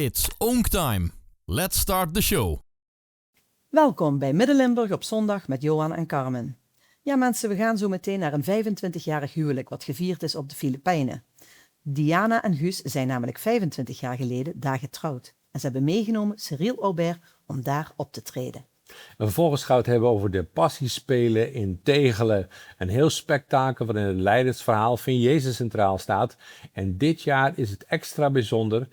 It's Onktime. Let's start the show. Welkom bij Midden-Limburg op zondag met Johan en Carmen. Ja mensen, we gaan zo meteen naar een 25-jarig huwelijk wat gevierd is op de Filipijnen. Diana en Guus zijn namelijk 25 jaar geleden daar getrouwd. En ze hebben meegenomen Cyril Aubert om daar op te treden. En vervolgens gaan we het hebben over de Passiespelen in Tegelen. Een heel spektakel waarin het leidersverhaal van Jezus centraal staat. En dit jaar is het extra bijzonder,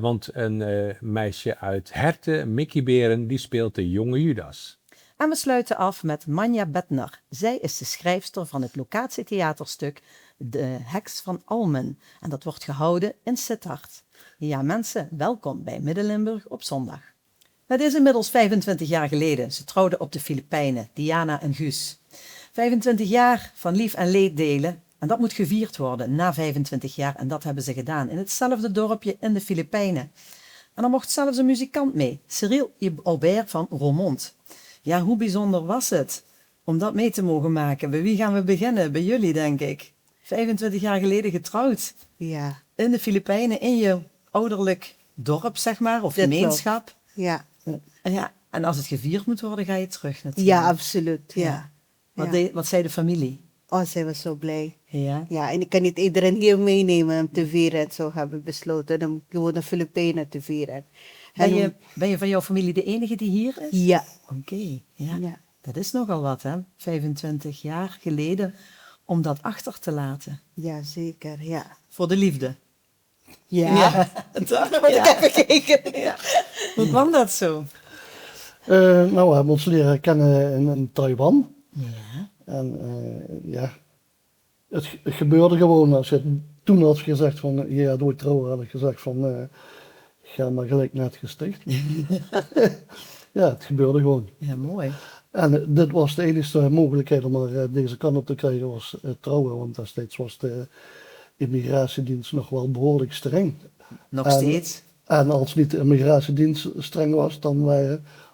want een meisje uit Herten, Mickey Beren, die speelt de jonge Judas. En we sluiten af met Manja Bettner. Zij is de schrijfster van het locatietheaterstuk De Heks van Almen. En dat wordt gehouden in Sittard. Ja mensen, welkom bij Midden-Limburg op zondag. Het is inmiddels 25 jaar geleden. Ze trouwden op de Filipijnen, Diana en Guus. 25 jaar van lief en leed delen. En dat moet gevierd worden na 25 jaar. En dat hebben ze gedaan in hetzelfde dorpje in de Filipijnen. En er mocht zelfs een muzikant mee, Cyril Aubert van Roermond. Ja, hoe bijzonder was het om dat mee te mogen maken? Bij wie gaan we beginnen? Bij jullie, denk ik. 25 jaar geleden getrouwd. Ja. In de Filipijnen, in je ouderlijk dorp, zeg maar, of gemeenschap. Ja. Ja, en als het gevierd moet worden, ga je terug natuurlijk. Ja, absoluut. Ja. Wat zei de familie? Oh, zij was zo blij. Ja. Ja, en ik kan niet iedereen hier meenemen om te vieren. En zo hebben we besloten om gewoon de Filipijnen te vieren. Ben je van jouw familie de enige die hier is? Ja. Oké, ja. Ja. Dat is nogal wat, hè? 25 jaar geleden om dat achter te laten. Ja, zeker. Ja. Voor de liefde. Ja. Toch? Moet ik even kijken. Ja. Hoe kwam dat zo? Nou, we hebben ons leren kennen in Taiwan. Ja. En ja, het gebeurde gewoon. Als je toen had gezegd van, ja, door trouwen had ik gezegd van, ga maar gelijk naar het gesticht. Ja, het gebeurde gewoon. Ja, mooi. En dit was de enige mogelijkheid om er deze kant op te krijgen, was trouwen. Want destijds was de immigratiedienst nog wel behoorlijk streng. Nog steeds? En als niet de immigratiedienst streng was, dan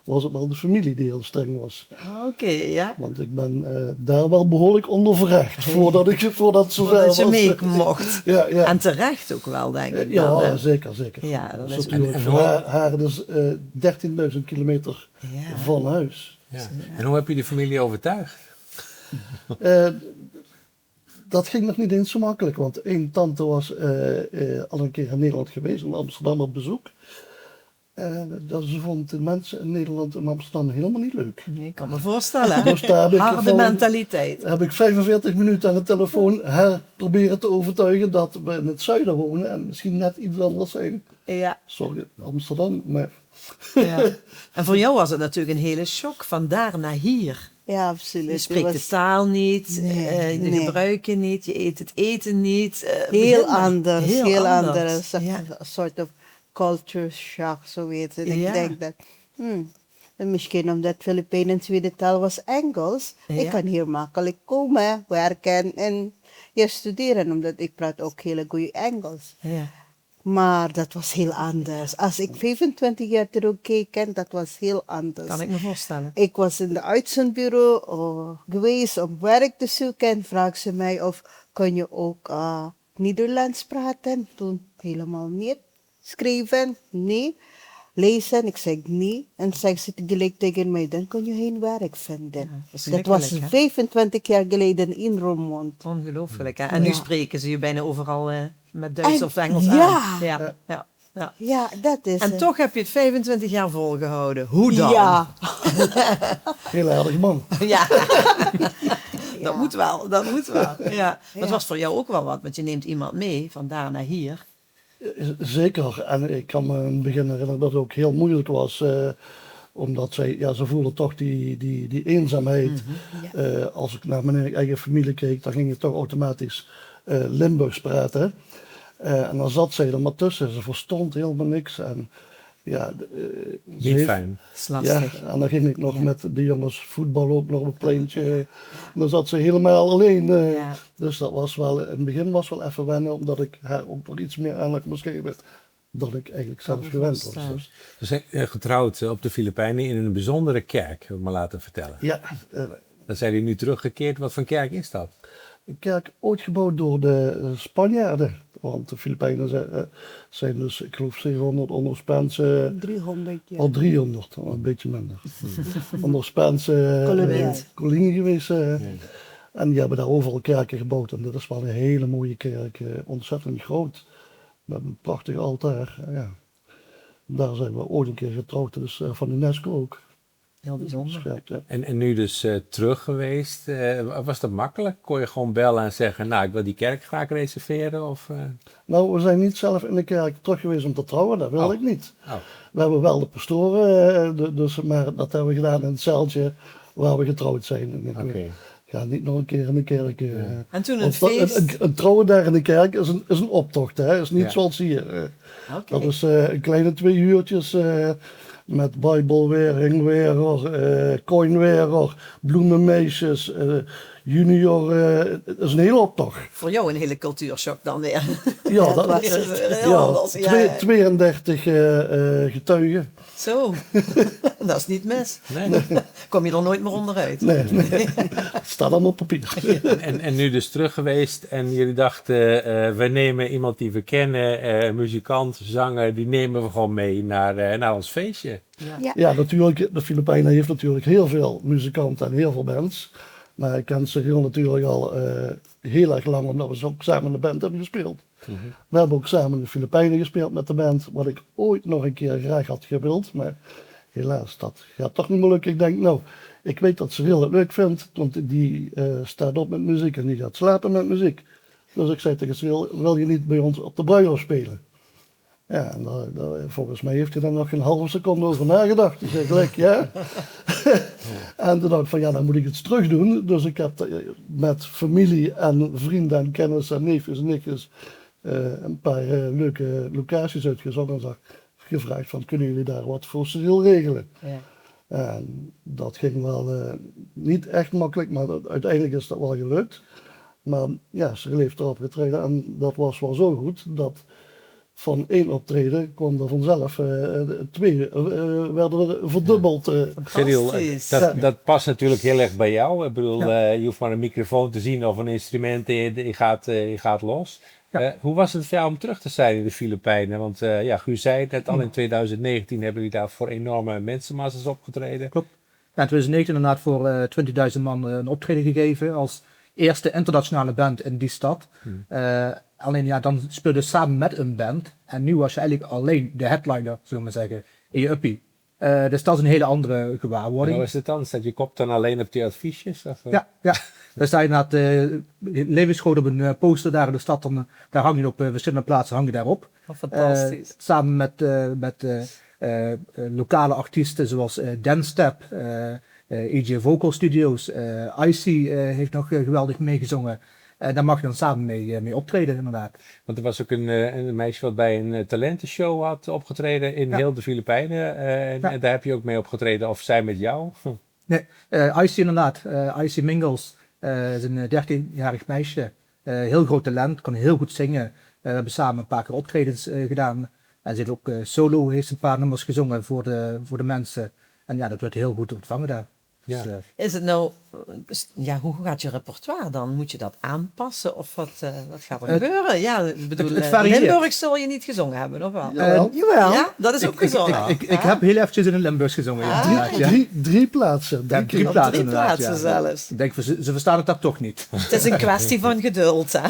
was het wel de familie die heel streng was. Oké, ja. Want ik ben daar wel behoorlijk onder verrecht voordat het zover was. Dat je mee mocht. Ja. En terecht ook wel, denk ik. Ja, dan, hè? zeker. Ja, dat Dat is is natuurlijk voor haar dus 13.000 kilometer Ja. van huis. Ja. En hoe heb je de familie overtuigd? Dat ging nog niet eens zo makkelijk, want één tante was al een keer in Nederland geweest, in Amsterdam op bezoek. Ze vond de mensen in Nederland en Amsterdam helemaal niet leuk. Nee, ik kan me voorstellen. Dus daar heb ik Harde mentaliteit. heb ik 45 minuten aan de telefoon haar proberen te overtuigen dat we in het zuiden wonen en misschien net iets anders zijn. Ja. Sorry, Amsterdam, maar... Ja. En voor jou was het natuurlijk een hele shock, van daar naar hier. Ja, absoluut. Je spreekt de taal niet, Nee, de nee. gebruiken niet, je eet het eten niet. Heel anders. Heel anders. Ja. Een soort of culture shock, zo weten. En Ja. ik denk dat, en misschien omdat Filipijnen tweede taal was Engels, Ja. ik kan hier makkelijk komen, werken en studeren, omdat ik praat ook hele goede Engels. Ja. Maar dat was heel anders. Als ik 25 jaar terugkeek, en dat was heel anders. Kan ik me voorstellen. Ik was in de uitzendbureau geweest om werk te zoeken en vraag ze mij of kan je ook Nederlands praten? Toen helemaal niet. Schrijven? Nee. Lezen? Ik zeg nee. En zei ze gelijk tegen mij, dan kan je geen werk vinden. dat is Dat was gemakkelijk, hè? 25 jaar geleden in Roermond. Ongelooflijk, hè? En nu Ja. spreken ze je bijna overal met Duits En- of Engels ja. aan. Ja. Ja, dat is En het. toch heb je het 25 jaar volgehouden. Hoe dan? Ja. Heel aardig man. Ja. Dat moet wel, dat moet wel. Ja. Maar het was voor jou ook wel wat, want je neemt iemand mee van daar naar hier. Zeker. En ik kan me in het begin herinneren dat het ook heel moeilijk was. Omdat ze voelden toch die eenzaamheid. Als ik naar mijn eigen familie keek, dan ging je toch automatisch Limburgs praten. En dan zat zij er maar tussen. Ze verstond helemaal niks. En ja, Niet fijn. Dat is lastig. Ja, en dan ging ik nog met de jongens voetballen ook nog op het pleintje. En dan zat ze helemaal alleen. Ja. Dus dat was wel, in het begin was wel even wennen, omdat ik haar ook nog iets meer aandacht moest geven dan ik eigenlijk zelf me gewend was. voorstellen. Dus, Ze zijn getrouwd op de Filipijnen in een bijzondere kerk, heb ik me laten vertellen. ja, Dan zijn die nu teruggekeerd. Wat voor kerk is dat? een kerk ooit gebouwd door de Spanjaarden. Want de Filipijnen zijn dus, ik geloof 700 onder Spaanse, 300 jaar. al 300, al een beetje minder. Onder Spaanse kolonie geweest. En die hebben daar overal kerken gebouwd. En dit is wel een hele mooie kerk, ontzettend groot. Met een prachtig altaar. Ja. Daar zijn we ooit een keer getrouwd, dus van UNESCO ook. Heel bijzonder. Scherp, ja. En nu dus terug geweest, was dat makkelijk? Kon je gewoon bellen en zeggen, nou ik wil die kerk graag reserveren? Of, Nou, we zijn niet zelf in de kerk terug geweest om te trouwen, dat wilde ik niet. Oh. We hebben wel de pastoren, dus, maar dat hebben we gedaan in het zaaltje waar we getrouwd zijn. En ik ga niet nog een keer in de kerk. En toen een Want feest. een trouwen daar in de kerk is een optocht, hè? Is niet zoals hier. Oké. Dat is een kleine 2 uurtjes met bijbelweer, coinweer, bloemenmeisjes, junior. Het is een hele optocht. Voor jou een hele cultuurshock dan weer. Ja, dat was Heel anders. Ja. 32 getuigen. Zo, dat is niet mis. Nee. Kom je er nooit meer onderuit. Nee. Het staat allemaal op papier. En nu dus terug geweest en jullie dachten, we nemen iemand die we kennen, muzikant, zanger, die nemen we gewoon mee naar ons feestje. Ja, natuurlijk, de Filipijnen heeft natuurlijk heel veel muzikanten en heel veel bands. Maar ik ken Cyril natuurlijk al heel erg lang, omdat we ook samen in de band hebben gespeeld. We hebben ook samen in de Filipijnen gespeeld met de band, wat ik ooit nog een keer graag had gewild. Maar helaas, dat gaat toch niet meer lukken. Ik denk, nou, ik weet dat Cyril het leuk vindt, want die staat op met muziek en die gaat slapen met muziek. Dus ik zei tegen Cyril, wil je niet bij ons op de bruiloft spelen? Ja, en volgens mij heeft hij daar nog geen halve seconde over nagedacht. Ik zei gelijk, ja. En toen dacht ik van, ja, dan moet ik het terug doen. Dus ik heb met familie en vrienden en kennissen en neefjes en nichtjes een paar leuke locaties uitgezocht en gevraagd van, kunnen jullie daar wat voor Cyril regelen? Ja. En dat ging wel niet echt makkelijk, maar uiteindelijk is dat wel gelukt. Maar ja, Cyril heeft erop getreden en dat was wel zo goed dat van 1 optreden kwam er vanzelf 2 werden er verdubbeld. Cyril, Fantastisch. dat past natuurlijk heel erg bij jou. Ik bedoel, je hoeft maar een microfoon te zien of een instrument en je gaat los. Hoe was het voor jou om terug te zijn in de Filipijnen? Want Guus zei het net al, in 2019 hebben jullie daar voor enorme mensenmassa's opgetreden. Klopt. Ja, in 2019 inderdaad voor 20.000 man een optreden gegeven als eerste internationale band in die stad. Alleen ja, dan speelde je samen met een band en nu was je eigenlijk alleen de headliner, zullen we maar zeggen, in je uppie. Dus dat is een hele andere gewaarwording. Hoe is het dan? Staat je kop dan alleen op die adviesjes? Of? Ja. Dan sta je inderdaad levensgroot op een poster daar in de stad, daar hang je op verschillende plaatsen hang je daarop. Fantastisch. Samen met lokale artiesten zoals Dance Step, EJ Vocal Studios, Icy heeft nog geweldig meegezongen. Daar mag je dan samen mee optreden inderdaad. Want er was ook een meisje wat bij een talentenshow had opgetreden in heel de Filipijnen. En daar heb je ook mee opgetreden, of zij met jou? Nee, Icy inderdaad. Icy Mingles is een 13-jarig meisje. Heel groot talent, kan heel goed zingen. We hebben samen een paar keer optredens gedaan. En ze heeft ook solo, heeft een paar nummers gezongen voor de mensen. En ja, dat werd heel goed ontvangen daar. Ja. Dus, Is het nou, hoe gaat je repertoire dan? Moet je dat aanpassen of wat gaat er gebeuren? Ja, ik bedoel, het varieert. Limburg zul je niet gezongen hebben, of wel? Jawel. Ja, dat is ook gezongen. ik heb heel eventjes in Limburgs gezongen. inderdaad, ja. Drie plaatsen. Ja, Drie drie keer. plaatsen. Drie inderdaad, plaatsen ja. zelfs. Ik denk, ze verstaan het daar toch niet. Het is een kwestie van geduld, hè?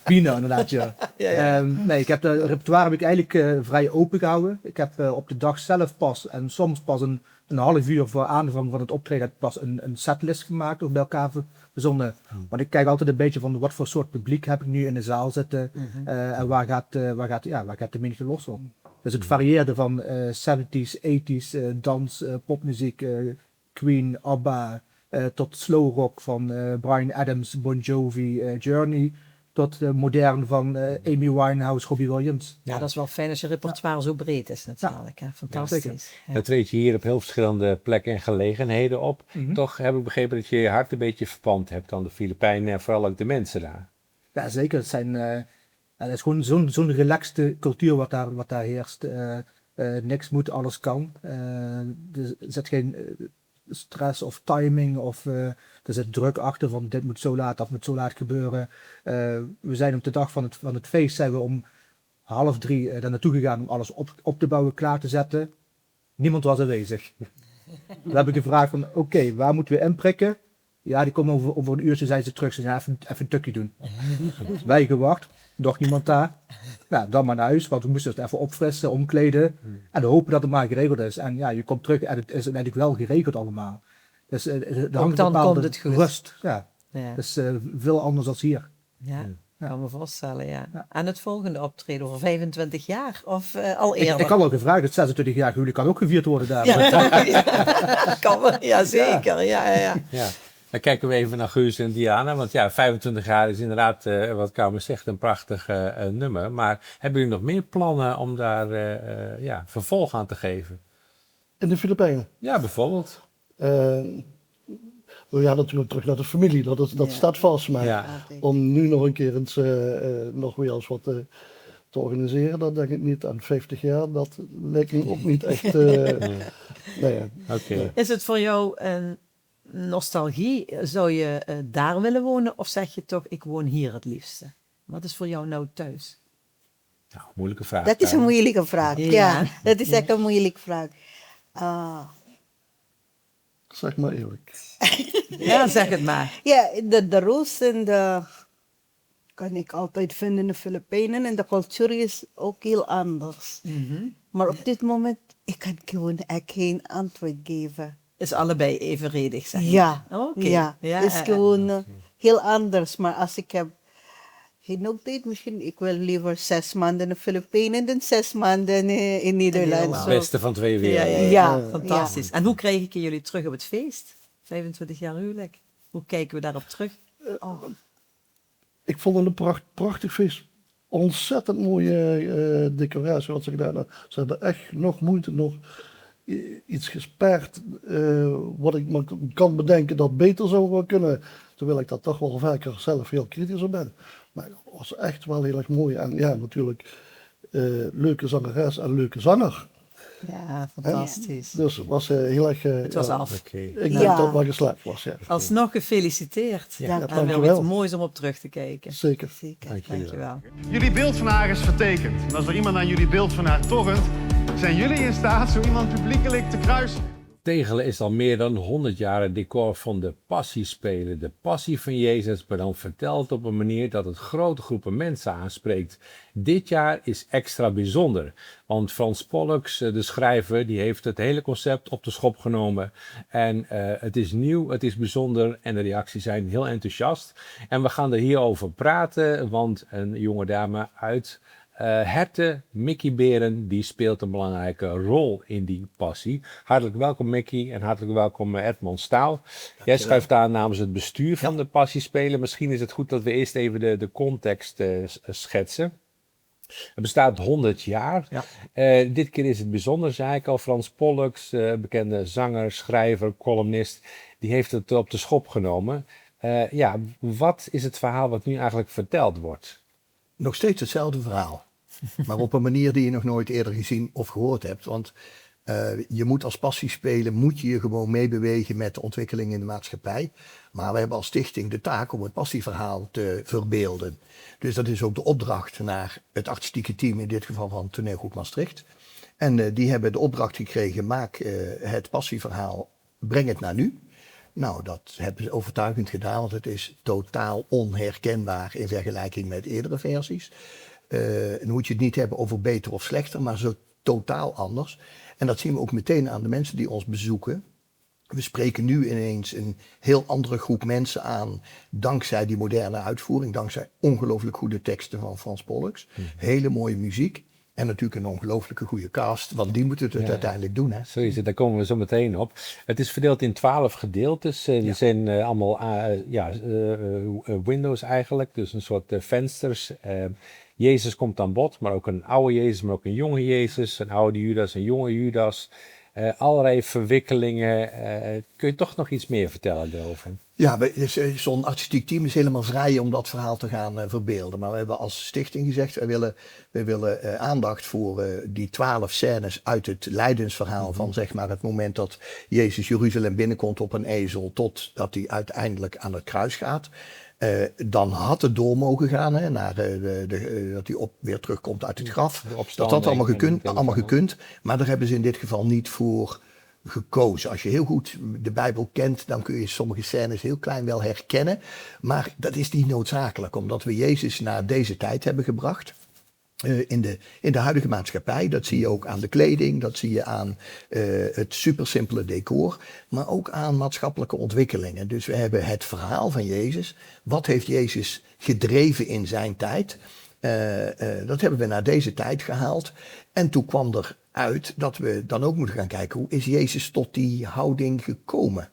Pino inderdaad, ja. Nee, ik heb de repertoire heb ik eigenlijk vrij open gehouden. Ik heb op de dag zelf pas en soms pas een half uur voor aanvang van het optreden heb ik pas een setlist gemaakt of bij elkaar verzonnen. Want ik kijk altijd een beetje van wat voor soort publiek heb ik nu in de zaal zitten en waar gaat de menigte los op. Dus het varieerde van 70s, 80s, dans, popmuziek, Queen, ABBA, tot slow rock van Bryan Adams, Bon Jovi, Journey, tot modern van Amy Winehouse, Robbie Williams. Ja, dat is wel fijn als je repertoire zo breed is natuurlijk. Hè? Fantastisch. Ja. Dan treed je hier op heel verschillende plekken en gelegenheden op. Toch heb ik begrepen dat je je hart een beetje verpand hebt aan de Filipijnen en vooral ook de mensen daar. Ja, zeker. Het is gewoon zo'n relaxte cultuur wat daar heerst. Niks moet, alles kan. Er zit geen stress of timing of er zit druk achter van dit moet zo laat, dat moet zo laat gebeuren. We zijn op de dag van het feest zijn we om 2:30 daar naartoe gegaan om alles op te bouwen, klaar te zetten. Niemand was aanwezig. Dan heb ik gevraagd van oké, waar moeten we inprikken? Ja, die komen over een uurtje zijn ze terug. Ze zeiden even een tukje doen. Wij gewacht, nog niemand daar. Ja, dan maar naar huis, want we moesten het even opfrissen, omkleden. En hopen dat het maar geregeld is. En ja, je komt terug en het is uiteindelijk wel geregeld allemaal. Dus er hangt dan een bepaalde komt het goed. rust. Ja, Ja. dus veel anders dan hier. Ja, kan me voorstellen, ja. Ja. En het volgende optreden over 25 jaar of al eerder? Ik had al gevraagd, het 26-jarige huwelijk kan ook gevierd worden daar. Ja, kan wel, ja zeker. Ja. Ja. Dan kijken we even naar Guus en Diana, want ja, 25 jaar is inderdaad, wat Carmen zegt, een prachtig nummer. Maar hebben jullie nog meer plannen om daar vervolg aan te geven? In de Filipijnen. Ja, bijvoorbeeld. We gaan natuurlijk terug naar de familie, dat staat vast. Maar Ja. om nu nog een keer eens, nog weer eens wat te organiseren, dat denk ik niet. En 50 jaar, dat lijkt me ook niet echt... Oké. Is het voor jou een nostalgie? Zou je daar willen wonen of zeg je toch, ik woon hier het liefste? Wat is voor jou nou thuis? Nou, moeilijke vraag. Dat is een Carmen. moeilijke vraag. Ja. Ja, dat is echt een moeilijke vraag. Zeg maar eerlijk. Ja, zeg het maar. Ja, de roos en de kan ik altijd vinden in de Filipijnen en de cultuur is ook heel anders. Maar op dit moment, ik kan gewoon echt geen antwoord geven. Is allebei evenredig, zeg je? Ja, Oké. ja, het is gewoon heel anders. Maar als ik heb geen noodtijd, misschien ik wil liever 6 maanden in de Filipijnen dan 6 maanden in Nederland. Het Zo. beste van twee werelden. Ja. Fantastisch. En hoe krijg ik jullie terug op het feest? 25 jaar huwelijk. Hoe kijken we daarop terug? Ik vond het een prachtig feest. Ontzettend mooie decoratie wat ze gedaan hebben. Ze hebben echt nog moeite, nog iets gespaard wat ik me kan bedenken dat beter zou wel kunnen. Terwijl ik dat toch wel vaker zelf heel kritisch op ben. Maar het was echt wel heel erg mooi. En ja, natuurlijk leuke zangeres en leuke zanger. Ja, fantastisch. Dus het was heel erg... Het was ja, af. Oké. Ik denk Ja. dat het wel geslaagd was, ja. Alsnog gefeliciteerd. Ja, en wel dankjewel. iets moois om op terug te kijken. Zeker. Zeker. Dank jullie wel. Dankjewel. Jullie beeld van haar is vertekend. En als er iemand aan jullie beeld van haar torrent, zijn jullie in staat zo iemand publiekelijk te kruisen. Tegelen is al meer dan 100 jaar het decor van de Passiespelen. De passie van Jezus, maar dan verteld op een manier dat het grote groepen mensen aanspreekt. Dit jaar is extra bijzonder, want Frans Pollux, de schrijver, die heeft het hele concept op de schop genomen. En het is nieuw, het is bijzonder en de reacties zijn heel enthousiast. En we gaan er hierover praten, want een jonge dame uit Herten, Mickey Beren, die speelt een belangrijke rol in die passie. Hartelijk welkom Mickey en hartelijk welkom Edmond Staal. Jij schuift aan namens het bestuur van de Passiespelen. Misschien is het goed dat we eerst even de context schetsen. Het bestaat 100 jaar. Ja. Dit keer is het bijzonder, zei ik al. Frans Pollux, bekende zanger, schrijver, columnist, die heeft het op de schop genomen. Wat is het verhaal wat nu eigenlijk verteld wordt? Nog steeds hetzelfde verhaal. Maar op een manier die je nog nooit eerder gezien of gehoord hebt. Want je moet als passiespeler, moet je gewoon meebewegen met de ontwikkeling in de maatschappij. Maar we hebben als stichting de taak om het passieverhaal te verbeelden. Dus dat is ook de opdracht naar het artistieke team, in dit geval van Toneelgroep Maastricht. En die hebben de opdracht gekregen, maak het passieverhaal, breng het naar nu. Nou, dat hebben ze overtuigend gedaan, want het is totaal onherkenbaar in vergelijking met eerdere versies. Dan moet je het niet hebben over beter of slechter, maar zo totaal anders. En dat zien we ook meteen aan de mensen die ons bezoeken. We spreken nu ineens een heel andere groep mensen aan, dankzij die moderne uitvoering, dankzij ongelooflijk goede teksten van Frans Pollux. Hele mooie muziek. En natuurlijk een ongelooflijke goede cast, want die moeten het uiteindelijk doen. Hè? Zo is het, daar komen we zo meteen op. Het is verdeeld in 12 gedeeltes. Die zijn allemaal windows eigenlijk, dus een soort vensters. Jezus komt aan bod, maar ook een oude Jezus, maar ook een jonge Jezus. Een oude Judas, een jonge Judas. Allerlei verwikkelingen. Kun je toch nog iets meer vertellen daarover? Ja, zo'n artistiek team is helemaal vrij om dat verhaal te gaan verbeelden. Maar we hebben als stichting gezegd, wij willen aandacht voor die 12 scènes uit het lijdensverhaal van zeg maar het moment dat Jezus Jeruzalem binnenkomt op een ezel tot dat hij uiteindelijk aan het kruis gaat. Dan had het door mogen gaan, hè, naar dat hij weer terugkomt uit het graf. Dat had allemaal gekund, maar daar hebben ze in dit geval niet voor gekozen. Als je heel goed de Bijbel kent, dan kun je sommige scènes heel klein wel herkennen. Maar dat is niet noodzakelijk, omdat we Jezus naar deze tijd hebben gebracht. In de huidige maatschappij, dat zie je ook aan de kleding, dat zie je aan het supersimpele decor, maar ook aan maatschappelijke ontwikkelingen. Dus we hebben het verhaal van Jezus. Wat heeft Jezus gedreven in zijn tijd? Dat hebben we naar deze tijd gehaald. En toen kwam er uit dat we dan ook moeten gaan kijken, hoe is Jezus tot die houding gekomen?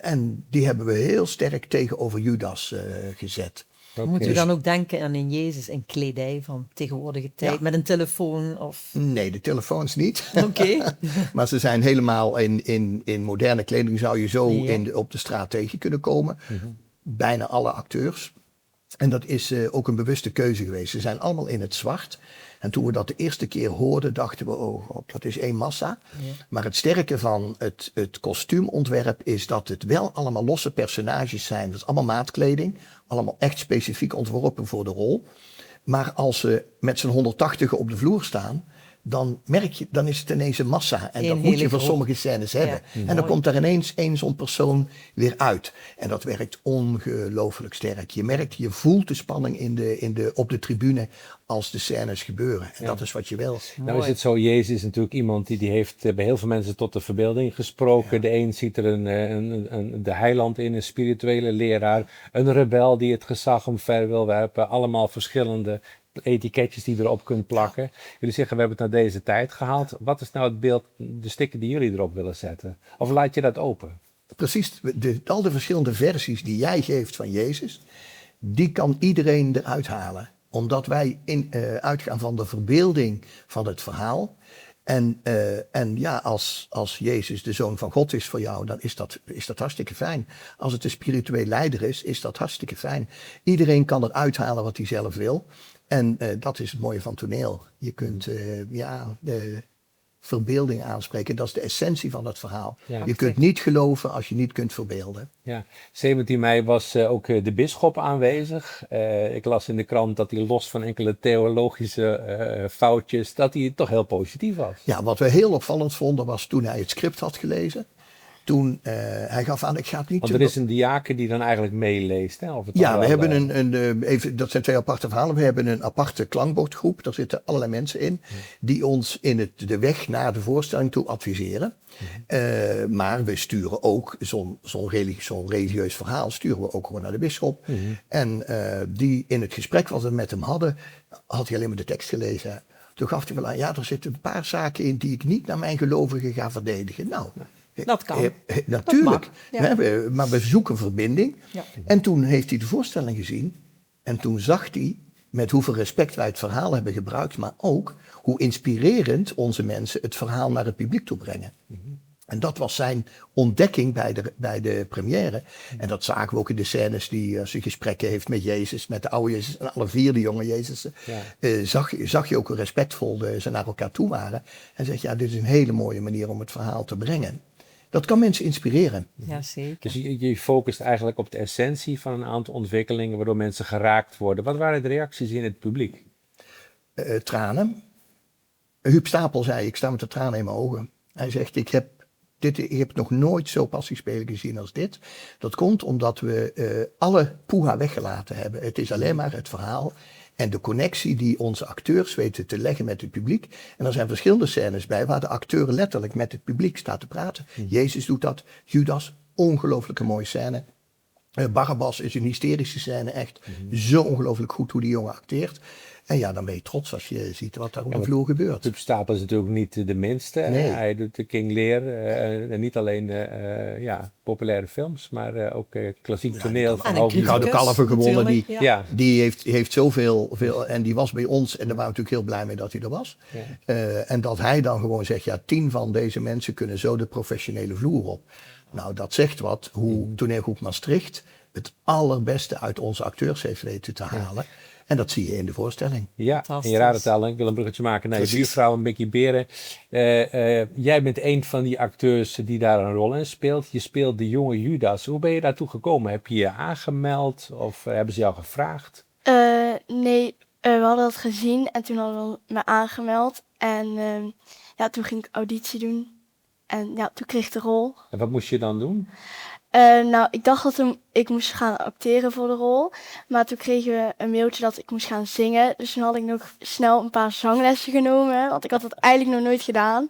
En die hebben we heel sterk tegenover Judas gezet. Moeten we dan ook denken aan een Jezus in kledij van tegenwoordige tijd, met een telefoon? Of... Nee, de telefoons niet. Oké. Maar ze zijn helemaal in moderne kleding, zou je zo op de straat tegen kunnen komen. Bijna alle acteurs. En dat is ook een bewuste keuze geweest. Ze zijn allemaal in het zwart. En toen we dat de eerste keer hoorden, dachten we, oh god, dat is één massa. Ja. Maar het sterke van het kostuumontwerp is dat het wel allemaal losse personages zijn. Dat is allemaal maatkleding, allemaal echt specifiek ontworpen voor de rol. Maar als ze met z'n 180 op de vloer staan, dan merk je, dan is het ineens een massa. En dat moet je voor sommige scènes hebben. Ja, en dan komt er ineens één zo'n persoon weer uit. En dat werkt ongelooflijk sterk. Je voelt de spanning op de tribune als de scènes gebeuren. En dat is wat je wil. Nou is het zo, Jezus is natuurlijk iemand die heeft bij heel veel mensen tot de verbeelding gesproken. Ja. De een ziet er de heiland in, een spirituele leraar. Een rebel die het gezag omver wil werpen. Allemaal verschillende etiketjes die je erop kunt plakken. Jullie zeggen, we hebben het naar deze tijd gehaald. Wat is nou het beeld, de sticker die jullie erop willen zetten? Of laat je dat open? Precies, al de verschillende versies die jij geeft van Jezus, die kan iedereen eruit halen. Omdat wij uitgaan van de verbeelding van het verhaal. En ja, als Jezus de Zoon van God is voor jou, dan is dat hartstikke fijn. Als het een spiritueel leider is dat hartstikke fijn. Iedereen kan eruit halen wat hij zelf wil. En dat is het mooie van toneel. Je kunt de verbeelding aanspreken. Dat is de essentie van het verhaal. Ja, je kunt niet geloven als je niet kunt verbeelden. Ja, 17 mei was ook de bisschop aanwezig. Ik las in de krant dat hij los van enkele theologische foutjes, dat hij toch heel positief was. Ja, wat we heel opvallend vonden was toen hij het script had gelezen. Toen hij gaf aan, ik ga het niet... Want er is een diaken die dan eigenlijk meeleest. Hè, of het ja, we hebben dat zijn twee aparte verhalen. We hebben een aparte klankbordgroep. Daar zitten allerlei mensen in. Die ons in de weg naar de voorstelling toe adviseren. Maar we sturen ook zo'n religieus verhaal sturen we ook gewoon naar de bisschop. En die in het gesprek wat we met hem hadden, had hij alleen maar de tekst gelezen. Toen gaf hij wel aan, ja, er zitten een paar zaken in die ik niet naar mijn gelovigen ga verdedigen. Nou... Dat kan. Natuurlijk, maar we zoeken verbinding. Ja. En toen heeft hij de voorstelling gezien. En toen zag hij met hoeveel respect wij het verhaal hebben gebruikt. Maar ook hoe inspirerend onze mensen het verhaal naar het publiek toe brengen. En dat was zijn ontdekking bij de première. En dat zagen we ook in de scènes die als hij gesprekken heeft met Jezus, met de oude Jezus en alle 4 de jonge Jezusen. Zag je ook hoe respectvol ze naar elkaar toe waren. En zegt, ja, dit is een hele mooie manier om het verhaal te brengen. Dat kan mensen inspireren. Ja, zeker. Dus je focust eigenlijk op de essentie van een aantal ontwikkelingen waardoor mensen geraakt worden. Wat waren de reacties in het publiek? Tranen. Huub Stapel zei, ik sta met de tranen in mijn ogen. Hij zegt, ik heb nog nooit zo passiespelen gezien als dit. Dat komt omdat we alle poeha weggelaten hebben. Het is alleen maar het verhaal en de connectie die onze acteurs weten te leggen met het publiek. En er zijn verschillende scènes bij waar de acteur letterlijk met het publiek staat te praten. Jezus doet dat, Judas, ongelooflijke mooie scène. Barabbas is een hysterische scène, echt zo ongelooflijk goed hoe die jongen acteert. En ja, dan ben je trots als je ziet wat daar op de vloer gebeurt. Huub Stapel is natuurlijk niet de minste. Nee. Hij doet de King Lear. En niet alleen populaire films, maar ook klassiek toneel. Die Gouden Kalven gewonnen. Die heeft zoveel. En die was bij ons. En daar waren we natuurlijk heel blij mee dat hij er was. Ja. En dat hij dan gewoon zegt, ja, 10 van deze mensen kunnen zo de professionele vloer op. Nou, dat zegt wat hoe toneelgroep Maastricht het allerbeste uit onze acteurs heeft weten te halen. En dat zie je in de voorstelling. Ja, Fantastisch. in Radental. Ik wil een bruggetje maken naar je Precies. buurvrouw Mickey Beren. Jij bent een van die acteurs die daar een rol in speelt. Je speelt de jonge Judas. Hoe ben je daartoe gekomen? Heb je je aangemeld of hebben ze jou gevraagd? Nee, we hadden dat gezien en toen hadden we me aangemeld. En toen ging ik auditie doen. En ja, toen kreeg ik de rol. En wat moest je dan doen? Ik dacht dat ik moest gaan acteren voor de rol. Maar toen kregen we een mailtje dat ik moest gaan zingen. Dus toen had ik nog snel een paar zanglessen genomen. Want ik had dat eigenlijk nog nooit gedaan.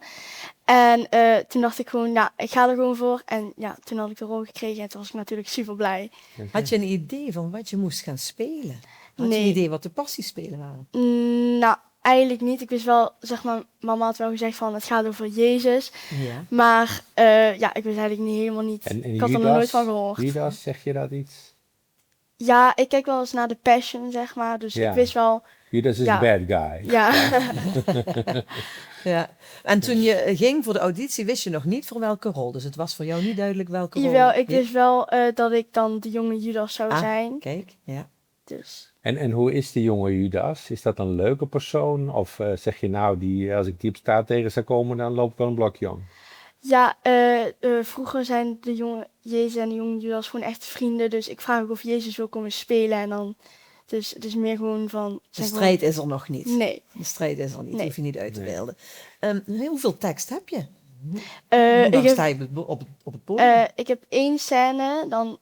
En toen dacht ik gewoon, ja, ik ga er gewoon voor. En ja, toen had ik de rol gekregen en toen was ik natuurlijk super blij. Had je een idee van wat je moest gaan spelen? Had je Nee. een idee wat de passiespelen waren? Nou, eigenlijk niet. Ik wist wel, zeg maar, mama had wel gezegd van het gaat over Jezus. Ja. Maar ik wist eigenlijk helemaal niet. En Ik had er nog nooit van gehoord. Judas, zeg je dat iets? Ja, ik kijk wel eens naar de Passion, zeg maar. Dus Ja. ik wist wel, Judas is Ja. a bad guy. ja. Ja. En toen je ging voor de auditie wist je nog niet voor welke rol. Dus het was voor jou niet duidelijk welke rol. Jawel, ik Ja? wist wel dat ik dan de jonge Judas zou Ah, zijn. Kijk, ja. Dus En hoe is die jonge Judas? Is dat een leuke persoon? Of zeg je nou, als ik die op straat tegen zou komen, dan loop ik wel een blokje om? ja, vroeger zijn de jonge Jezus en de jonge Judas gewoon echt vrienden. Dus ik vraag ook of Jezus wil komen spelen. En dan, dus het is meer gewoon van... De zijn strijd is er nog niet. gewoon- Nee. De strijd is er niet. Nee. Hoef je niet uit te Nee. beelden. Hoeveel tekst heb je? Hoe Ik lang heb, sta je op het podium? ik heb 1 scène, dan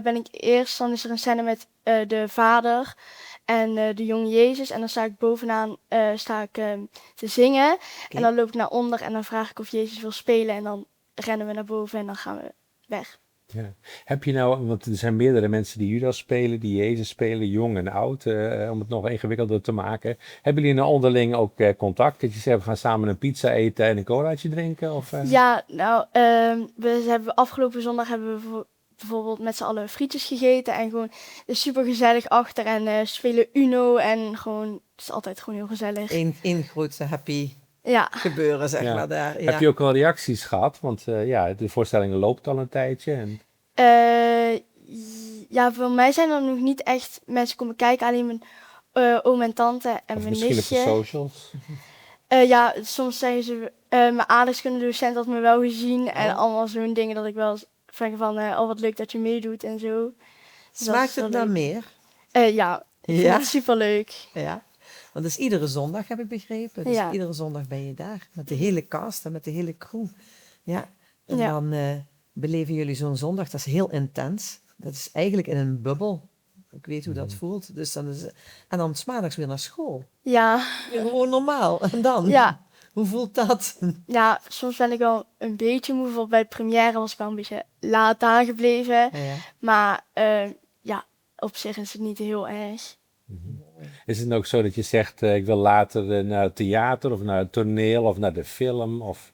ben ik eerst, dan is er een scène met de vader en de jonge Jezus. En dan sta ik bovenaan te zingen. En dan loop ik naar onder en dan vraag ik of Jezus wil spelen. En dan rennen we naar boven en dan gaan we weg. Ja. Heb je nou, want er zijn meerdere mensen die Judas spelen, die Jezus spelen, jong en oud, om het nog ingewikkelder te maken. Hebben jullie nou onderling ook contact? Dat je zegt, we gaan samen een pizza eten en een colaatje drinken? Of, Ja, nou, afgelopen zondag hebben we bijvoorbeeld met z'n allen frietjes gegeten. En gewoon super gezellig achter en spelen Uno. En gewoon, het is altijd gewoon heel gezellig. Eén grote happy Ja. gebeuren, zeg Ja. maar daar. Ja. Heb je ook wel reacties gehad? Want de voorstelling loopt al een tijdje. En... Ja, voor mij zijn er nog niet echt mensen komen kijken. Alleen mijn oom en tante en Of mijn misschien op de nichtje. socials. Ja, soms zeggen ze, mijn aardrijkskundedocent had me wel gezien. En allemaal zo'n dingen dat ik wel denk van, oh wat leuk dat je meedoet en zo. Dus dat Smaakt is wel het dan leuk. meer? Ja, ik vind Ja? het superleuk. Ja. Want dat is iedere zondag, heb ik begrepen. Dus Ja. iedere zondag ben je daar. Met de hele cast en met de hele crew. Ja. En Ja. dan beleven jullie zo'n zondag. Dat is heel intens. Dat is eigenlijk in een bubbel. Ik weet hoe dat voelt. Dus dan en dan 's maandags weer naar school. Ja, Gewoon normaal. En dan? ja. Hoe voelt dat? Ja, soms ben ik wel een beetje moe. Bijvoorbeeld bij de première was ik wel een beetje laat aangebleven. Ja. Maar op zich is het niet heel erg. Is het ook zo dat je zegt, ik wil later naar het theater of naar het toneel of naar de film? Of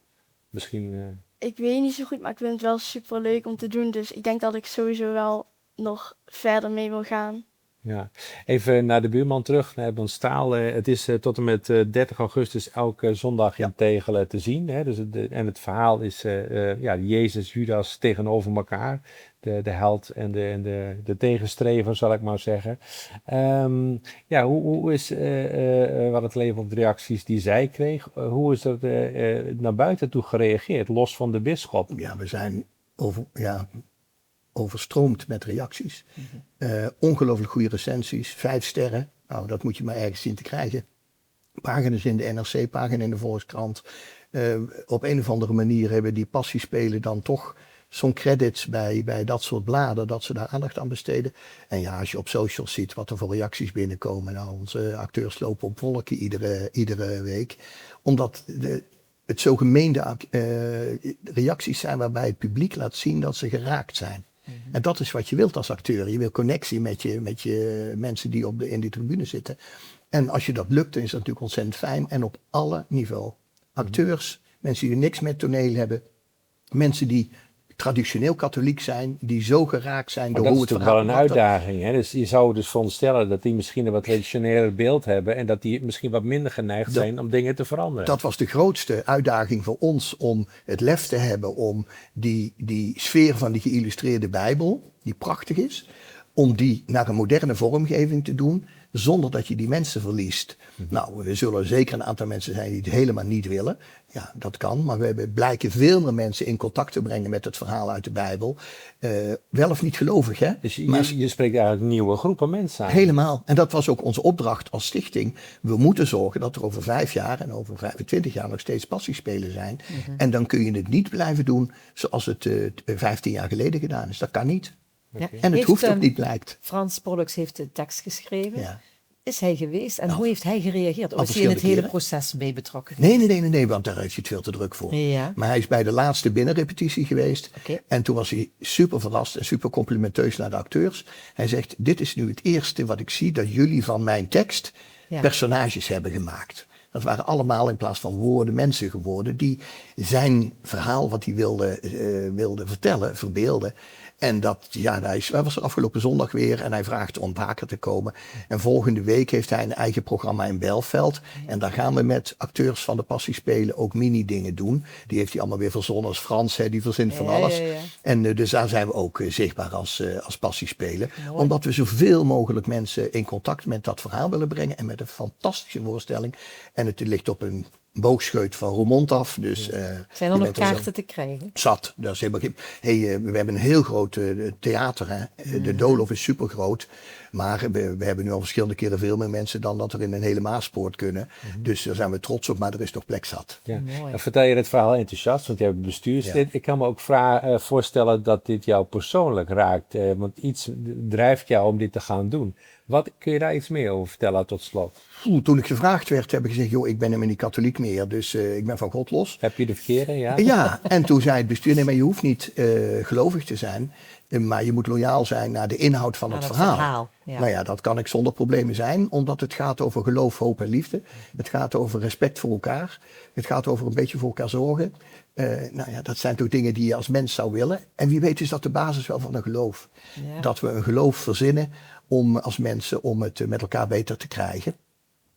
misschien... Ik weet niet zo goed, maar ik vind het wel super leuk om te doen. Dus ik denk dat ik sowieso wel nog verder mee wil gaan. Ja, even naar de buurman terug, naar Ebon Staal. Het is tot en met 30 augustus elke zondag in Tegelen te zien. Hè? Dus en het verhaal is Jezus, Judas tegenover elkaar. De held en de tegenstrever, zal ik maar zeggen. Hoe is, wat het leven op de reacties die zij kreeg, hoe is er naar buiten toe gereageerd, los van de bisschop? Ja, we zijn overstroomd met reacties. Ongelooflijk goede recensies, 5 sterren. Nou, dat moet je maar ergens zien te krijgen. Pagina's in de NRC, pagina in de Volkskrant. Op een of andere manier hebben die passiespelen dan toch zo'n credits bij dat soort bladen, dat ze daar aandacht aan besteden. En ja, als je op socials ziet wat er voor reacties binnenkomen. Nou, onze acteurs lopen op wolken iedere week. Omdat het zo gemeende reacties zijn waarbij het publiek laat zien dat ze geraakt zijn. En dat is wat je wilt als acteur. Je wil connectie met je mensen die in die tribune zitten. En als je dat lukt, dan is dat natuurlijk ontzettend fijn. En op alle niveaus. Acteurs, mensen die niks met toneel hebben. Mensen die traditioneel katholiek zijn, die zo geraakt zijn Maar door dat hoe is het toch wel een verhaal... uitdaging. Hè? Dus je zou dus veronderstellen dat die misschien een wat traditioneler beeld hebben en dat die misschien wat minder geneigd zijn om dingen te veranderen. Dat was de grootste uitdaging voor ons, om het lef te hebben om die sfeer van die geïllustreerde Bijbel, die prachtig is, om die naar een moderne vormgeving te doen, zonder dat je die mensen verliest. Nou, er zullen zeker een aantal mensen zijn die het helemaal niet willen. Ja, dat kan, maar we blijken veel meer mensen in contact te brengen met het verhaal uit de Bijbel. Wel of niet gelovig, hè? Dus Maar je spreekt eigenlijk nieuwe groepen mensen aan. helemaal. En dat was ook onze opdracht als stichting. We moeten zorgen dat er over 5 jaar en over 25 jaar nog steeds passiespelen zijn. En dan kun je het niet blijven doen zoals het 15 jaar geleden gedaan is. Dat kan niet. Ja. En het Heeft, hoeft ook niet, blijkt. Frans Pollux heeft de tekst geschreven. Ja. Is hij geweest en Nou, hoe heeft hij gereageerd? Of al is hij in het hele verschillende proces mee betrokken? Nee, want daar heeft hij het veel te druk voor. Ja. Maar hij is bij de laatste binnenrepetitie geweest. Oké. En toen was hij super verrast en super complimenteus naar de acteurs. Hij zegt, dit is nu het eerste wat ik zie dat jullie van mijn tekst Ja. personages hebben gemaakt. Dat waren allemaal in plaats van woorden mensen geworden die zijn verhaal wat hij wilde vertellen, verbeelden. En hij was er afgelopen zondag weer en hij vraagt om vaker te komen. En volgende week heeft hij een eigen programma in Belveld. En daar gaan we met acteurs van de Passiespelen ook mini-dingen doen. Die heeft hij allemaal weer verzonnen als Frans, hè, die verzint van alles. Ja. En dus daar zijn we ook zichtbaar als Passiespelen. Omdat we zoveel mogelijk mensen in contact met dat verhaal willen brengen. En met een fantastische voorstelling. En het ligt op een boogscheut van Roermond af. Dus, Zijn er nog kaarten te krijgen? Zat. Dat is helemaal geen... we hebben een heel groot theater. Hè. De Doolhof is supergroot. Maar we hebben nu al verschillende keren veel meer mensen dan dat er in een hele Maaspoort kunnen. Dus daar zijn we trots op, maar er is toch plek zat. Ja. Mooi. Dan vertel je het verhaal enthousiast, want je hebt bestuurslid. Ja. Ik kan me ook voorstellen dat dit jou persoonlijk raakt. Want iets drijft jou om dit te gaan doen. Kun je daar iets meer over vertellen tot slot? Toen ik gevraagd werd, heb ik gezegd, joh, ik ben helemaal niet katholiek meer, dus ik ben van God los. Heb je de verkeerde, ja? Ja, en toen zei het bestuur, nee, maar je hoeft niet gelovig te zijn, maar je moet loyaal zijn naar de inhoud van het verhaal. Ja. Nou ja, dat kan ik zonder problemen zijn, omdat het gaat over geloof, hoop en liefde. Het gaat over respect voor elkaar. Het gaat over een beetje voor elkaar zorgen. Nou ja, dat zijn toch dingen die je als mens zou willen. En wie weet is dat de basis wel van een geloof. Ja. Dat we een geloof verzinnen om als mensen om het met elkaar beter te krijgen.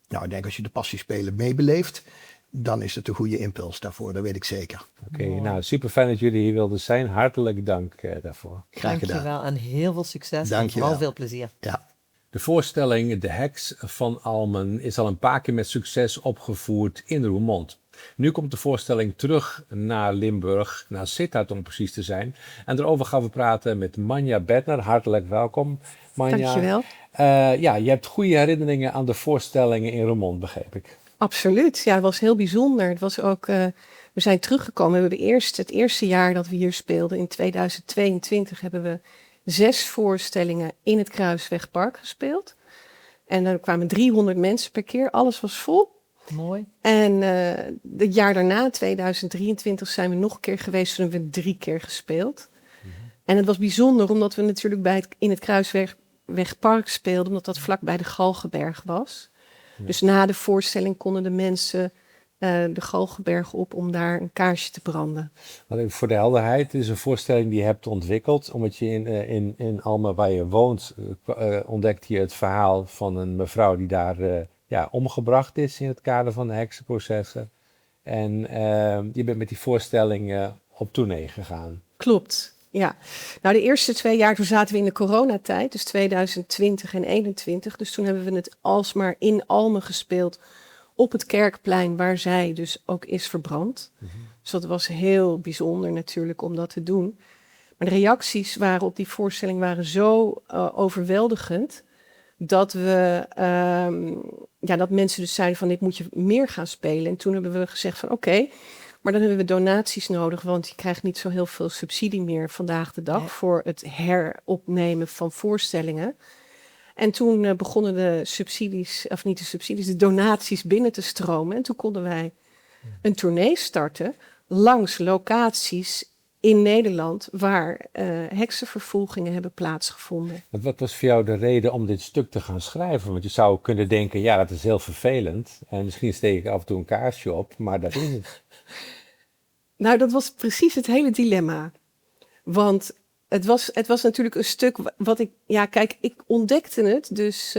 Nou, ik denk als je de Passiespelen meebeleeft, dan is het een goede impuls daarvoor, dat weet ik zeker. Oké, nou super fijn dat jullie hier wilden zijn. Hartelijk dank daarvoor. Graag gedaan. Dankjewel en heel veel succes. Dankjewel. En vooral veel plezier. Ja. De voorstelling De Heks van Almen is al een paar keer met succes opgevoerd in Roermond. Nu komt de voorstelling terug naar Limburg, naar Sittard om precies te zijn. En daarover gaan we praten met Manja Bettner. Hartelijk welkom, Manja. Dankjewel. Ja, je hebt goede herinneringen aan de voorstellingen in Roermond, begreep ik. Absoluut. Ja, het was heel bijzonder. Het was ook, we zijn teruggekomen. We hebben het eerste jaar dat we hier speelden, in 2022, hebben we 6 voorstellingen in het Kruiswegpark gespeeld. En er kwamen 300 mensen per keer. Alles was vol. Mooi. En het jaar daarna, 2023, zijn we nog een keer geweest. Toen hebben we 3 keer gespeeld. En het was bijzonder, omdat we natuurlijk in het Kruiswegpark speelden, omdat dat vlak bij de Galgenberg was. Ja. Dus na de voorstelling konden de mensen de Galgenberg op om daar een kaarsje te branden. Voor de helderheid, het is een voorstelling die je hebt ontwikkeld, omdat je in Almen, waar je woont, ontdekte je het verhaal van een mevrouw die daar omgebracht is in het kader van de heksenprocessen. En je bent met die voorstelling op tournee gegaan. Klopt. Ja, nou de eerste 2 jaar toen zaten we in de coronatijd, dus 2020 en 2021. Dus toen hebben we het alsmaar in Almen gespeeld op het Kerkplein waar zij dus ook is verbrand. Dus dat was heel bijzonder natuurlijk om dat te doen. Maar de reacties op die voorstelling waren zo overweldigend dat dat mensen dus zeiden van dit moet je meer gaan spelen. En toen hebben we gezegd van oké, maar dan hebben we donaties nodig, want je krijgt niet zo heel veel subsidie meer vandaag de dag voor het heropnemen van voorstellingen. En toen begonnen de donaties binnen te stromen. En toen konden wij een tournee starten langs locaties in Nederland waar heksenvervolgingen hebben plaatsgevonden. Wat was voor jou de reden om dit stuk te gaan schrijven? Want je zou kunnen denken, ja, dat is heel vervelend. En misschien steek ik af en toe een kaarsje op, maar dat is het. Nou, dat was precies het hele dilemma. Want het was natuurlijk een stuk wat ik... Ja, kijk, ik ontdekte het dus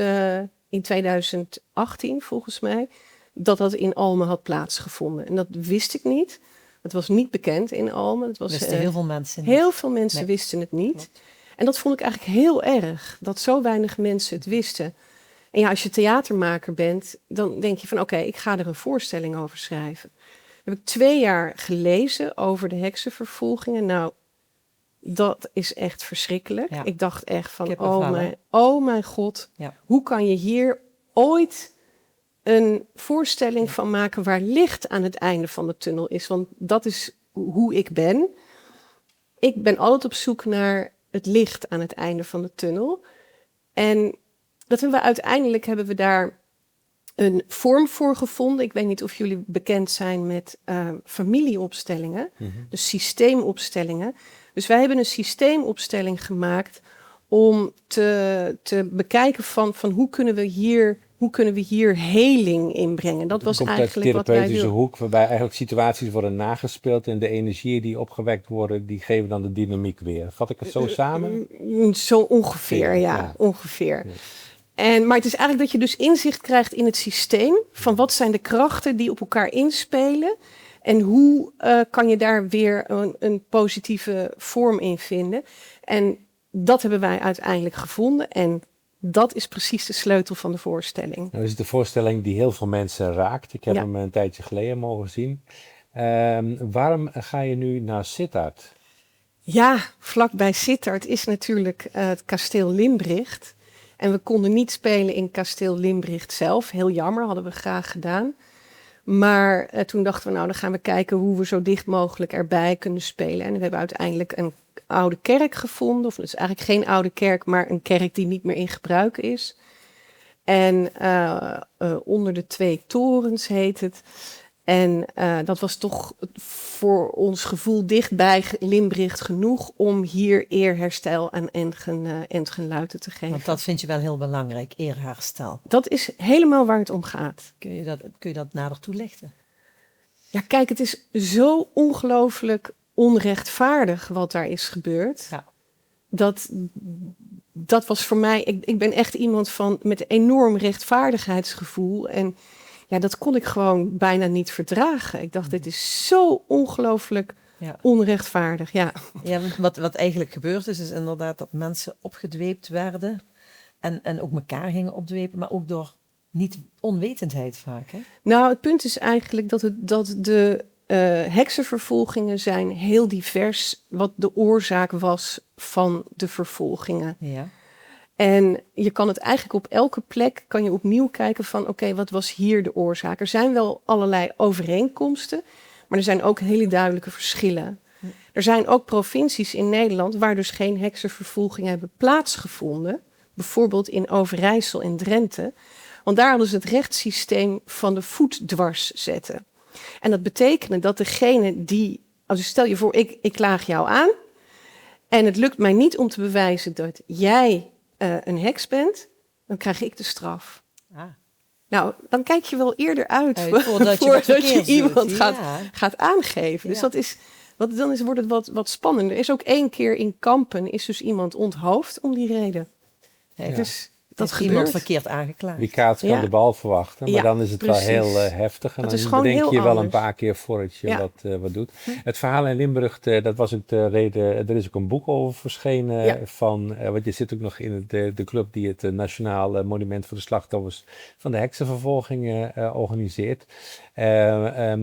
in 2018 volgens mij, dat in Almen had plaatsgevonden. En dat wist ik niet. Het was niet bekend in Almen. Het was, wisten heel veel mensen niet. Heel veel mensen wisten het niet. Klopt. En dat vond ik eigenlijk heel erg, dat zo weinig mensen het wisten. En ja, als je theatermaker bent, dan denk je van oké, ik ga er een voorstelling over schrijven. Dat heb ik 2 jaar gelezen over de heksenvervolgingen. Nou, dat is echt verschrikkelijk. Ja. Ik dacht echt van, Kippenvel, oh mijn god, Ja. hoe kan je hier ooit een voorstelling van maken waar licht aan het einde van de tunnel is? Want dat is hoe ik ben. Ik ben altijd op zoek naar het licht aan het einde van de tunnel. En dat hebben we daar een vorm voor gevonden. Ik weet niet of jullie bekend zijn met familieopstellingen, dus systeemopstellingen. Dus wij hebben een systeemopstelling gemaakt om te bekijken van hoe kunnen we hier heling inbrengen. Dat was komt uit eigenlijk de wat wij therapeutische wilden. hoek, waarbij eigenlijk situaties worden nagespeeld en de energieën die opgewekt worden, die geven dan de dynamiek weer. Vat ik het zo samen? Zo ongeveer, ja. Ongeveer. Ja. Maar het is eigenlijk dat je dus inzicht krijgt in het systeem van wat zijn de krachten die op elkaar inspelen en hoe kan je daar weer een positieve vorm in vinden. En dat hebben wij uiteindelijk gevonden en dat is precies de sleutel van de voorstelling. Nou is het een voorstelling die heel veel mensen raakt. Ik heb hem een tijdje geleden mogen zien. Waarom ga je nu naar Sittard? Ja, vlakbij Sittard is natuurlijk het kasteel Limbricht. En we konden niet spelen in kasteel Limbricht zelf. Heel jammer, hadden we graag gedaan. Maar toen dachten we, nou, dan gaan we kijken hoe we zo dicht mogelijk erbij kunnen spelen. En we hebben uiteindelijk een oude kerk gevonden. Of het is eigenlijk geen oude kerk, maar een kerk die niet meer in gebruik is. En onder de 2 torens heet het. En dat was toch voor ons gevoel dichtbij Limbricht genoeg om hier eerherstel aan Entgen-Luiten te geven. Want dat vind je wel heel belangrijk, eerherstel. Dat is helemaal waar het om gaat. Kun je dat nader toelichten? Ja, kijk, het is zo ongelooflijk onrechtvaardig wat daar is gebeurd. Ja. Dat was voor mij... Ik ben echt iemand met een enorm rechtvaardigheidsgevoel. En ja, dat kon ik gewoon bijna niet verdragen. Ik dacht, dit is zo ongelooflijk onrechtvaardig. Ja, wat eigenlijk gebeurd is inderdaad dat mensen opgedweept werden. En ook elkaar gingen opdwepen, maar ook door niet onwetendheid vaak. Hè? Nou, het punt is eigenlijk dat de heksenvervolgingen zijn heel divers wat de oorzaak was van de vervolgingen. Ja. En je kan het eigenlijk op elke plek kan je opnieuw kijken van oké, wat was hier de oorzaak? Er zijn wel allerlei overeenkomsten, maar er zijn ook hele duidelijke verschillen. Er zijn ook provincies in Nederland waar dus geen heksenvervolgingen hebben plaatsgevonden. Bijvoorbeeld in Overijssel en Drenthe. Want daar hadden ze het rechtssysteem van de voet dwars zetten. En dat betekende dat degene die... Als stel je voor, ik klaag jou aan. En het lukt mij niet om te bewijzen dat jij een heks bent. Dan krijg ik de straf. Ah. Nou, dan kijk je wel eerder uit voordat je iemand gaat aangeven. Dus Ja. wordt het wat spannender. Er is ook 1 keer in Kampen is dus iemand onthoofd om die reden. Ja. Dus dat heeft iemand gebeurt. verkeerd aangeklaagd. Wie kaart kan de bal verwachten, maar dan is het precies. wel heel heftig. En Het is dan gewoon bedenk heel je wel een anders. paar keer voordat je wat doet. Het verhaal in Limburg, dat was ook de reden. Er is ook een boek over verschenen want je zit ook nog in de club die het Nationaal Monument voor de Slachtoffers van de Heksenvervolging organiseert.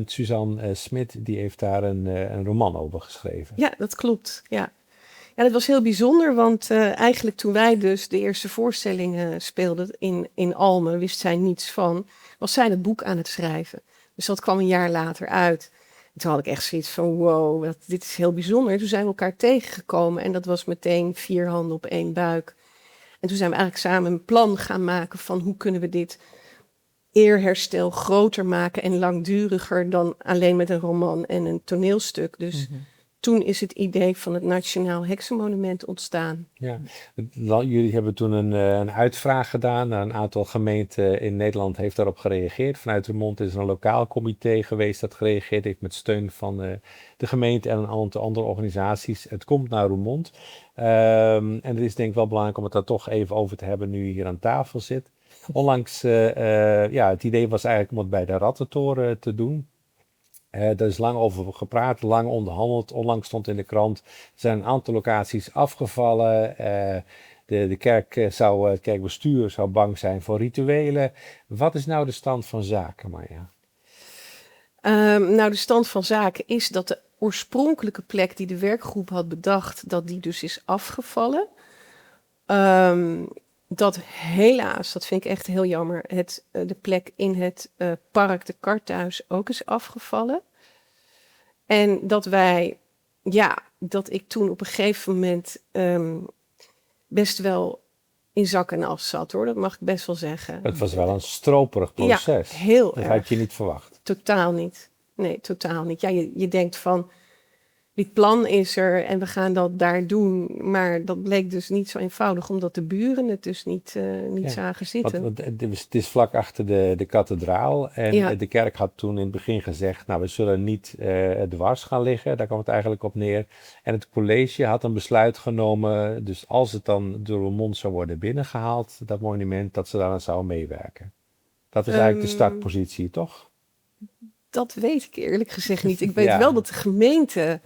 Suzanne Smit, die heeft daar een roman over geschreven. Ja, dat klopt. Ja, dat was heel bijzonder, want eigenlijk toen wij dus de eerste voorstelling speelden in Almen, wist zij niets van, was zij het boek aan het schrijven. Dus dat kwam een jaar later uit. En toen had ik echt zoiets van, wow, dit is heel bijzonder. Toen zijn we elkaar tegengekomen en dat was meteen 4 handen op 1 buik. En toen zijn we eigenlijk samen een plan gaan maken van hoe kunnen we dit eerherstel groter maken en langduriger dan alleen met een roman en een toneelstuk. Dus toen is het idee van het Nationaal Heksenmonument ontstaan. Ja, jullie hebben toen een uitvraag gedaan. Een aantal gemeenten in Nederland heeft daarop gereageerd. Vanuit Roermond is er een lokaal comité geweest dat gereageerd heeft met steun van de gemeente en een aantal andere organisaties. Het komt naar Roermond. En het is denk ik wel belangrijk om het daar toch even over te hebben nu je hier aan tafel zit. Onlangs, het idee was eigenlijk om het bij de Rattentoren te doen. Daar is lang over gepraat, lang onderhandeld. Onlangs stond in de krant, er zijn een aantal locaties afgevallen. De het kerkbestuur zou bang zijn voor rituelen. Wat is nou de stand van zaken, Manja? Nou, de stand van zaken is dat de oorspronkelijke plek die de werkgroep had bedacht, dat die dus is afgevallen. Dat helaas, dat vind ik echt heel jammer, de plek in het park de Karthuis ook is afgevallen. En dat ik toen op een gegeven moment best wel in zak en as zat, hoor. Dat mag ik best wel zeggen. Het was wel een stroperig proces. Ja, heel dat erg. had je niet verwacht. Totaal niet. Nee, totaal niet. Ja, je denkt van, dit plan is er en we gaan dat daar doen. Maar dat bleek dus niet zo eenvoudig, omdat de buren het dus niet zagen zitten. Want het is vlak achter de kathedraal. En de kerk had toen in het begin gezegd, nou, we zullen niet dwars gaan liggen. Daar kwam het eigenlijk op neer. En het college had een besluit genomen, dus als het dan door Roermond zou worden binnengehaald, dat monument, dat ze daar aan zouden meewerken. Dat is eigenlijk de startpositie, toch? Dat weet ik eerlijk gezegd niet. Ik weet wel dat de gemeente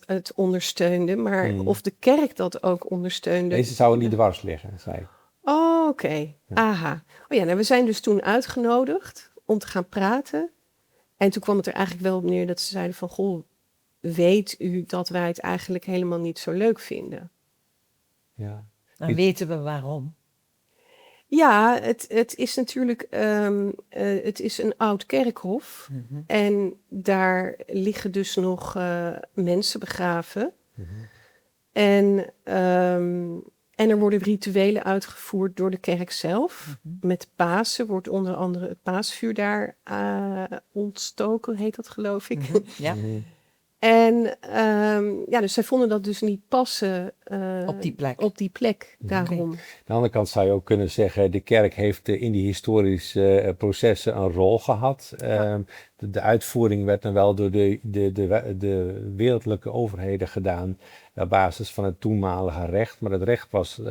het ondersteunde, maar of de kerk dat ook ondersteunde. Deze zouden niet dwars liggen, zei ik. Oh, oké. Aha. Oh ja, nou, we zijn dus toen uitgenodigd om te gaan praten. En toen kwam het er eigenlijk wel op neer dat ze zeiden van, goh, weet u dat wij het eigenlijk helemaal niet zo leuk vinden? Ja. Dan weten we waarom. Ja, het is natuurlijk het is een oud kerkhof. Mm-hmm. En daar liggen dus nog mensen begraven. Mm-hmm. En er worden rituelen uitgevoerd door de kerk zelf. Mm-hmm. Met Pasen wordt onder andere het paasvuur daar ontstoken, heet dat, geloof ik. Mm-hmm. Ja. Mm-hmm. En dus zij vonden dat dus niet passen op die plek daarom. Okay. Aan de andere kant zou je ook kunnen zeggen, de kerk heeft in die historische processen een rol gehad. Ja. De uitvoering werd dan wel door de wereldlijke overheden gedaan op basis van het toenmalige recht. Maar het recht was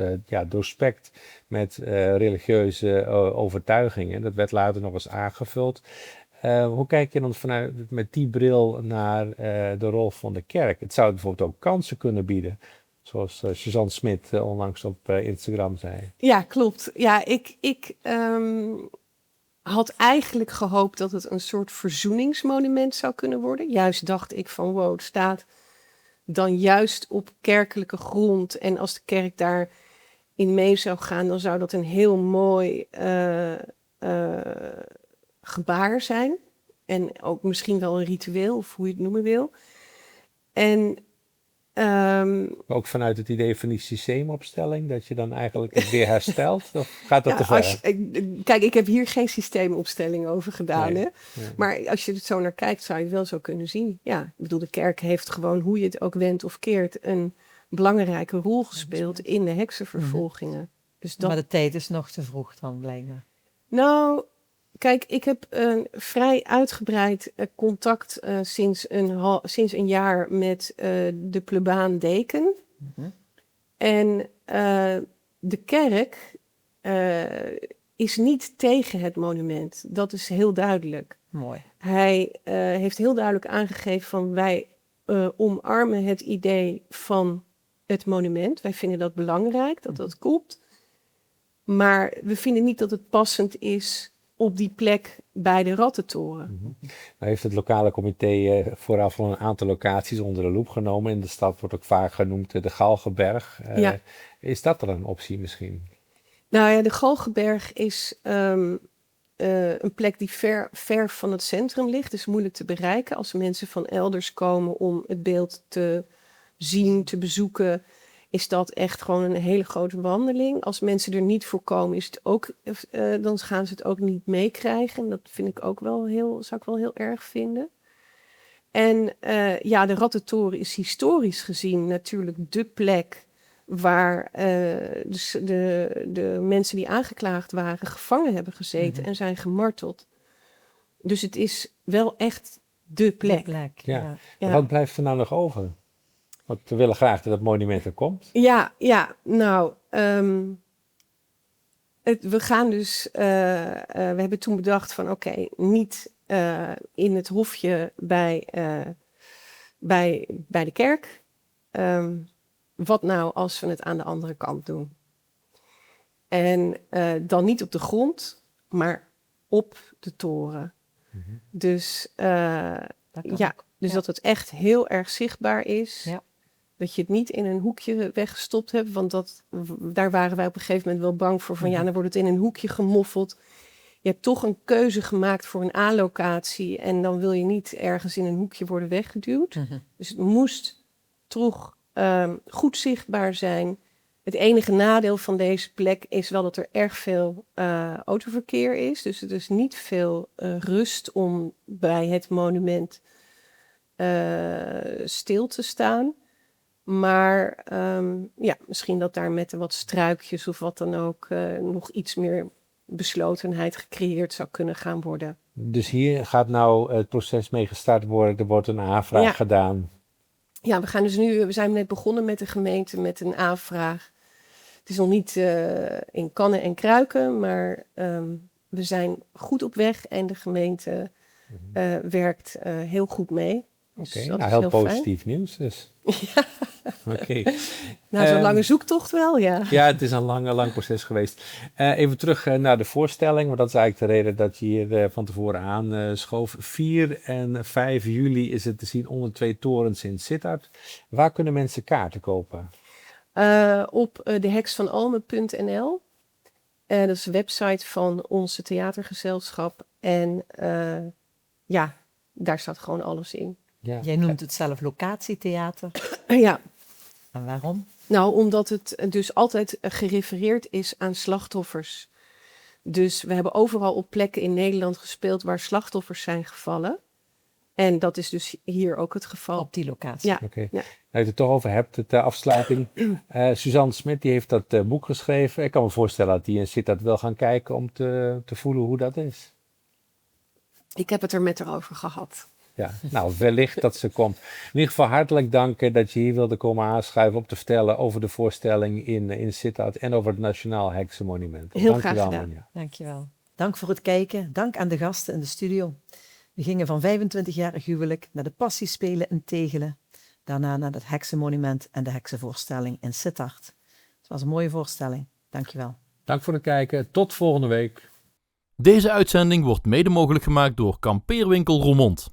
doorspekt met religieuze overtuigingen. Dat werd later nog eens aangevuld. Hoe kijk je dan met die bril naar de rol van de kerk? Het zou bijvoorbeeld ook kansen kunnen bieden, zoals Suzanne Smit onlangs op Instagram zei. Ja, klopt. Ja, ik had eigenlijk gehoopt dat het een soort verzoeningsmonument zou kunnen worden. Juist dacht ik van, wow, het staat dan juist op kerkelijke grond. En als de kerk daarin mee zou gaan, dan zou dat een heel mooi gebaar zijn. En ook misschien wel een ritueel, of hoe je het noemen wil. En ook vanuit het idee van die systeemopstelling, dat je dan eigenlijk het weer herstelt? Of gaat dat te ver? Kijk, ik heb hier geen systeemopstelling over gedaan. Nee. Maar als je er zo naar kijkt, zou je het wel zo kunnen zien. Ja, ik bedoel, de kerk heeft gewoon, hoe je het ook wendt of keert, een belangrijke rol gespeeld in de heksenvervolgingen. Mm-hmm. Dus Maar de tijd is nog te vroeg dan, blijkbaar. Nou, kijk, ik heb vrij uitgebreid contact sinds een jaar met de plebaan deken. Mm-hmm. En de kerk is niet tegen het monument. Dat is heel duidelijk. Mooi. Hij heeft heel duidelijk aangegeven van, wij omarmen het idee van het monument. Wij vinden dat belangrijk, dat dat komt. Maar we vinden niet dat het passend is op die plek bij de Rattentoren. Mm-hmm. Nou heeft het lokale comité vooraf al een aantal locaties onder de loep genomen. In de stad wordt ook vaak genoemd de Galgenberg. Is dat er een optie misschien? Nou ja, de Galgenberg is een plek die ver van het centrum ligt. Het is moeilijk te bereiken als mensen van elders komen om het beeld te zien, te bezoeken. Is dat echt gewoon een hele grote wandeling. Als mensen er niet voor komen, is het ook, dan gaan ze het ook niet meekrijgen. En dat vind ik ook wel zou ik wel heel erg vinden. En de Rattentoren is historisch gezien natuurlijk de plek waar dus de mensen die aangeklaagd waren gevangen hebben gezeten en zijn gemarteld. Dus het is wel echt de plek. Ja. Wat blijft er nou nog over? Want we willen graag dat het monument er komt. We gaan dus, we hebben toen bedacht van oké, niet in het hofje bij de kerk. Wat nou als we het aan de andere kant doen? En dan niet op de grond, maar op de toren. Dus, dat het echt heel erg zichtbaar is. Ja. Dat je het niet in een hoekje weggestopt hebt. Want daar waren wij op een gegeven moment wel bang voor. Van dan wordt het in een hoekje gemoffeld. Je hebt toch een keuze gemaakt voor een A-locatie. En dan wil je niet ergens in een hoekje worden weggeduwd. Dus het moest toch goed zichtbaar zijn. Het enige nadeel van deze plek is wel dat er erg veel autoverkeer is. Dus het is niet veel rust om bij het monument stil te staan. Maar misschien dat daar met wat struikjes of wat dan ook nog iets meer beslotenheid gecreëerd zou kunnen gaan worden. Dus hier gaat nou het proces mee gestart worden. Er wordt een aanvraag gedaan. Ja, we zijn net begonnen met de gemeente met een aanvraag. Het is nog niet in kannen en kruiken, maar we zijn goed op weg en de gemeente werkt heel goed mee. Dus heel positief nieuws dus. Ja. Oké. Zo'n lange zoektocht wel, ja. Ja, het is een lang proces geweest. Even terug naar de voorstelling, want dat is eigenlijk de reden dat je hier van tevoren aanschoof. 4 en 5 juli is het te zien onder 2 torens in Sittard. Waar kunnen mensen kaarten kopen? Op deheksvanalmen.nl. Dat is de website van onze theatergezelschap. En daar staat gewoon alles in. Ja. Jij noemt het zelf locatietheater. Ja. En waarom? Nou, omdat het dus altijd gerefereerd is aan slachtoffers. Dus we hebben overal op plekken in Nederland gespeeld waar slachtoffers zijn gevallen. En dat is dus hier ook het geval. Op die locatie. Ja. Okay. Nou, je het er toch over hebt, de afsluiting. Suzanne Smit die heeft dat boek geschreven. Ik kan me voorstellen dat die in Sittard wil gaan kijken om te voelen hoe dat is. Ik heb het er met haar over gehad. Ja, nou, wellicht dat ze komt. In ieder geval hartelijk dank dat je hier wilde komen aanschuiven om te vertellen over de voorstelling in Sittard en over het Nationaal Heksenmonument. Heel graag gedaan. Manja. Dankjewel. Dank voor het kijken. Dank aan de gasten in de studio. We gingen van 25-jarig huwelijk naar de Passiespelen in Tegelen. Daarna naar het Heksenmonument en de Heksenvoorstelling in Sittard. Het was een mooie voorstelling. Dankjewel. Dank voor het kijken. Tot volgende week. Deze uitzending wordt mede mogelijk gemaakt door Kampeerwinkel Roermond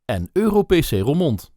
en EuroPC Roermond.